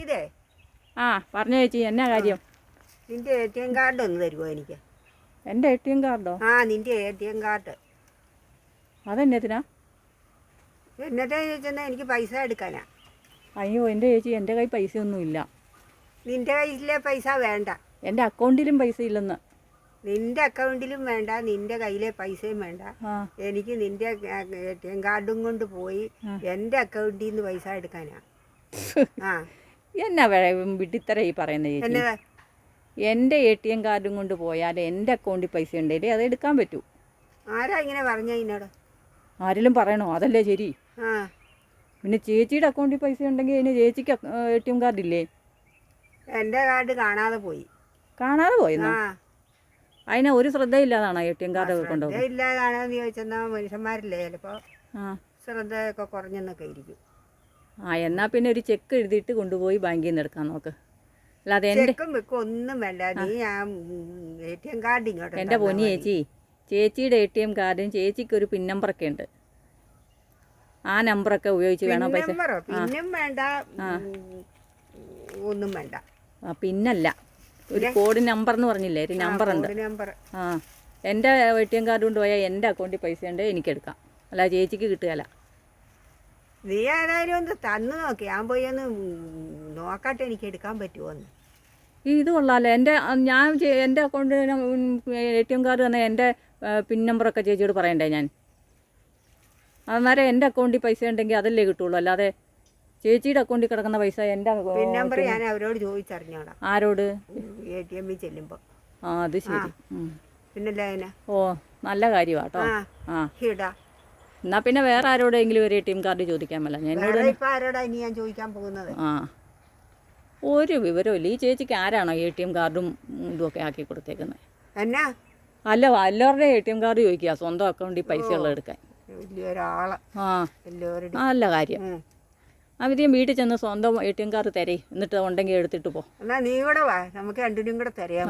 ഇതേ ആ പറഞ്ഞു ചേച്ചി എന്നാ കാര്യം? നിന്റെ ATM കാർഡ് ഒന്ന് തരുമോ എനിക്ക്? എൻ്റെ ATM കാർഡോ? ആ നിന്റെ ATM കാർഡ്. അതെന്നത്തിനാ? എന്നത്തെ ചോദിച്ചെന്നാൽ എനിക്ക് പൈസ എടുക്കാനാ. അയ്യോ എൻ്റെ ചേച്ചി, എൻ്റെ കയ്യിൽ പൈസയൊന്നുമില്ല. നിന്റെ കയ്യിലെ പൈസ വേണ്ട, എൻ്റെ അക്കൗണ്ടിലും പൈസ ഇല്ലെന്ന്. നിന്റെ അക്കൗണ്ടിലും വേണ്ട, നിന്റെ കയ്യിലെ പൈസയും വേണ്ട. എനിക്ക് നിന്റെ ATM കാർഡും കൊണ്ട് പോയി എൻ്റെ അക്കൗണ്ടിൽ നിന്ന് പൈസ എടുക്കാനാ. ആ എന്നാ വിട്ടിത്തര ഈ പറയുന്ന ചേച്ചി? എന്നതാ? എൻ്റെ ATM കാർഡും കൊണ്ട് പോയാൽ എൻ്റെ അക്കൗണ്ടിൽ പൈസ ഉണ്ടെങ്കിൽ അത് എടുക്കാൻ പറ്റൂ. ആരാ ഇങ്ങനെ പറഞ്ഞ എന്നോട്? ആരെങ്കിലും പറയണോ? അതല്ലേ ശരി. ആ പിന്നെ ചേച്ചിയുടെ അക്കൗണ്ടിൽ പൈസ ഉണ്ടെങ്കിൽ അതിന് ചേച്ചിക്ക് ATM കാർഡില്ലേ? എൻ്റെ കാർഡ് കാണാതെ പോയി. കാണാതെ പോയെന്നോ? ആ അതിനെ ഒരു ശ്രദ്ധയില്ലാതാണോ ATM കാർഡ് കൊണ്ടുപോകും? ഇല്ലാതാണെന്ന് ചോദിച്ചെന്നാൽ മനുഷ്യന്മാരില്ലേ ചിലപ്പോൾ ആ ശ്രദ്ധയൊക്കെ കുറഞ്ഞെന്നൊക്കെ ഇരിക്കും. ആ എന്നാൽ പിന്നെ ഒരു ചെക്ക് എഴുതിയിട്ട് കൊണ്ടുപോയി ബാങ്കിൽ നിന്ന് എടുക്കാൻ നോക്ക്. അല്ലാതെ എൻ്റെ ചെക്കും വെക്കും ഒന്നും വേണ്ട, നീ ആ ATM കാർഡ് ഇങ്ങോട്ട് എൻ്റെ പൊന്നി ചേച്ചി, ചേച്ചിയുടെ ATM കാർഡിന് ചേച്ചിക്ക് ഒരു പിൻ നമ്പറൊക്കെ ഉണ്ട്. ആ നമ്പറൊക്കെ ഉപയോഗിച്ച് വേണം പൈസ. പിന്നും വേണ്ട, ഒന്നും വേണ്ട. ആ പിന്നല്ല, ഒരു കോഡ് നമ്പർ എന്ന് പറഞ്ഞില്ലേ, ഒരു നമ്പറുണ്ട്. നമ്പർ. ആ എൻ്റെ ATM കാർഡ് കൊണ്ട് പോയാൽ എൻ്റെ അക്കൗണ്ടിൽ പൈസ ഉണ്ട്, എനിക്കെടുക്കാം. അല്ല ചേച്ചിക്ക് കിട്ടുകയല്ല. നീ ഏതായാലും ഒന്ന് തന്നു നോക്കി, ഞാൻ പോയി ഒന്ന് നോക്കട്ടെ എനിക്ക് എടുക്കാൻ പറ്റുമോ എന്ന്. ഇത് കൊള്ളാമല്ലോ. എൻ്റെ അക്കൗണ്ടിൽ ATM കാർഡ് തന്നെ എൻ്റെ പിൻ നമ്പറൊക്കെ ചേച്ചിയോട് പറയണ്ടേ ഞാൻ? അന്നേരം എൻ്റെ അക്കൗണ്ടിൽ പൈസ ഉണ്ടെങ്കിൽ അതല്ലേ കിട്ടുള്ളൂ. അല്ലാതെ ചേച്ചിയുടെ അക്കൗണ്ടിൽ കിടക്കുന്ന പൈസ എൻ്റെ പിൻ നമ്പർ ഞാൻ അവരോട് ചോദിച്ചറിഞ്ഞോടാ. ആരോട്? ATM ചെല്ലുമ്പോൾ. ആ അത് ശരി. പിന്നല്ല അതിനാ. ഓ നല്ല കാര്യമാട്ടോ. ആ ഇടാ. എന്നാൽ പിന്നെ വേറെ ആരോടെങ്കിലും ഒരു ATM കാർഡ് ചോദിക്കാൻ പറ്റില്ല. എന്നോട് ഇപ്പം ആരോടാ ഇനി ഞാൻ ചോദിക്കാൻ പോകുന്നത്? ആ ഒരു വിവരമില്ല. ഈ ചേച്ചിക്ക് ആരാണോ ATM കാർഡും ഇതുമൊക്കെ ആക്കി കൊടുത്തേക്കുന്നത്? എന്നാ അല്ല എല്ലാവരുടെയും ATM കാർഡ് ചോദിക്കുക സ്വന്തം അക്കൗണ്ടിൽ പൈസ ഉള്ളത് എടുക്കാൻ. വലിയൊരാള്. ആ എല്ലാവരും നല്ല കാര്യം. അവരെയും വീട്ടിൽ ചെന്ന് സ്വന്തം ATM കാർഡ് തരേ, എന്നിട്ട് ഉണ്ടെങ്കിൽ എടുത്തിട്ട് പോ. എന്നാ നീ കൂടെ വാ, നമുക്ക് രണ്ടിനും കൂടെ തരാം.